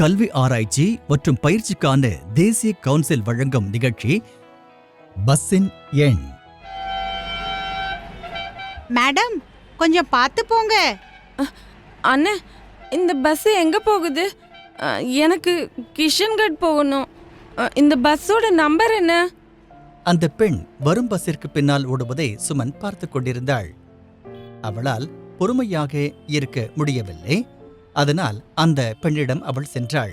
கல்வி ஆராய்ச்சி மற்றும் பயிற்சிக்கான தேசிய கவுன்சில் வழங்கும் நிகழ்ச்சி பஸ்ஸின் எண். மேடம், கொஞ்சம் பார்த்து போங்க. அண்ணே, இந்த பஸ் எங்க போகுது? எனக்கு கிஷன்கட் போகணும். இந்த பஸ்ஸோட நம்பர் என்ன? அந்த பெண் வரும் பஸ்ஸிற்கு பின்னால் ஓடுவதை சுமன் பார்த்து கொண்டிருந்தாள். அவளால் பொறுமையாக இருக்க முடியவில்லை. அதனால் அந்த பெண்ணிடம் அவள் சென்றாள்.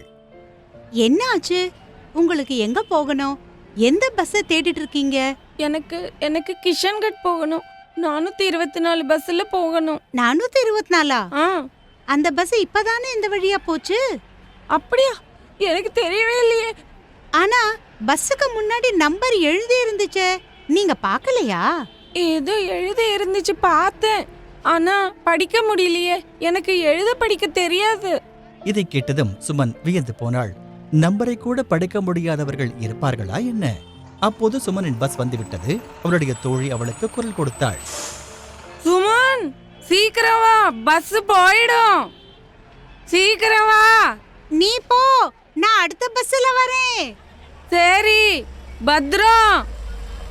என்ன ஆச்சு? உங்களுக்கு எங்க போகணும்? எந்த பஸ்ஸை தேடிட்டு இருக்கீங்க? எனக்கு கிஷன்கட் போகணும். 424 பஸ்ல போகணும். 424? ஆ, அந்த பஸ் இப்பதானே இந்த வழியா போச்சு. அப்படியா? எனக்கு தெரியவே இல்லையே. ஆனா பஸ்ஸுக்கு முன்னாடி நம்பர் எழுதி இருந்துச்சே, நீங்க பார்க்கலையா? ஏதோ எழுத இருந்துச்சு, பார்த்தேன். ஆனா படிக்க முடியலையே. எனக்கு எழுத படிக்க தெரியாது. இதை கேட்டதும் சுமன் வியந்து போனாள். நம்பரை கூட படிக்க முடியாதவர்கள் இருப்பார்களா என்ன? அப்போது சுமனின் பஸ் வந்துவிட்டது. அவளுடைய தோழி அவளுக்கு குரல் கொடுத்தாள். சுமன், சீக்கிரம் வா, பஸ் போயிடும். சீக்கிரம் வா. நீ போ, நான் அடுத்த பஸ்ல வரேன். சரி, பத்ரம்.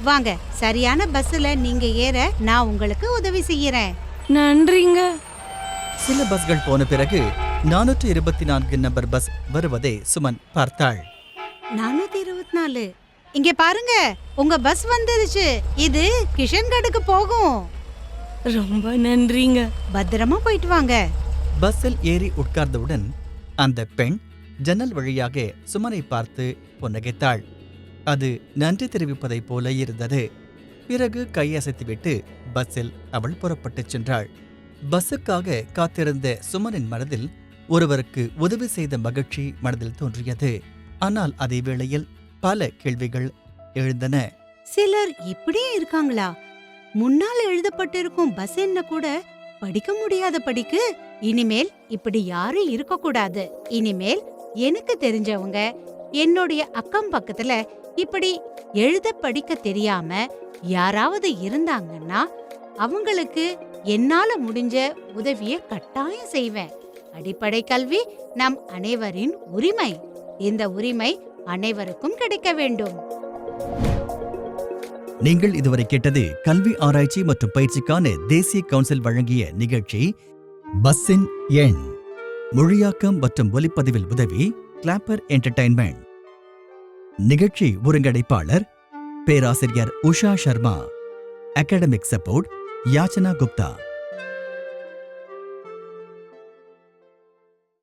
வாங்க, சரியான பஸ்ல நீங்க ஏற நான் உங்களுக்கு உதவி செய்யறேன். நன்றிங்க. சில பஸ்கள் போன பிறகு 424 நம்பர் பஸ் வருவதை சுமன் பார்த்தாள். 424? இங்க பாருங்க, உங்க பஸ் வந்துருச்சு. இது கிஷன்கடுக்கு போகும். ரொம்ப நன்றிங்க. பத்திரமா போயிட்டு வாங்க. பஸ்ஸில் ஏறி உட்கார்ந்தவுடன் அந்த பெண் ஜன்னல் வழியாக சுமனை பார்த்து புன்னகைத்தாள். அது நன்றி தெரிவிப்பதைப் போல இருந்தது. பிறகு கையசைத்துவிட்டு பஸ்ஸில் அவள் புறப்பட்டுச் சென்றாள். பஸ்ஸுக்காக காத்திருந்த சுமனின் மனதில் ஒருவருக்கு உதவி செய்த மகிழ்ச்சி மனதில் தோன்றியது. ஆனால் அதே வேளையில் பல கேள்விகள் எழுந்தன. சிலர் இப்படியே இருக்காங்களா? முன்னால் எழுதப்பட்டிருக்கும் பஸ் என்ன கூட படிக்க முடியாத படிக்கு. இனிமேல் இப்படி யாரும் இருக்க கூடாது. இனிமேல் எனக்கு தெரிஞ்சவங்க என்னுடைய அக்கம் பக்கத்துல இப்படி எழுத படிக்க தெரியாம யாராவது இருந்தாங்கன்னா அவங்களுக்கு என்னால முடிஞ்ச உதவியை கட்டாயம் செய்வேன். அடிப்படை கல்வி நம் அனைவரின் உரிமை. இந்த உரிமை அனைவருக்கும் கிடைக்க வேண்டும். நீங்கள் இதுவரை கேட்டது கல்வி ஆராய்ச்சி மற்றும் பயிற்சிக்கான தேசிய கவுன்சில் வழங்கிய நிகழ்ச்சி பஸ்ஸின் எண். மொழியாக்கம் மற்றும் ஒலிப்பதிவில் உதவி கிளாப்பர் என்டர்டைன்மெண்ட். நிகழ்ச்சி ஒருங்கிணைப்பாளர் பேராசிரியர் உஷா சர்மா. Academic support Yachana Gupta.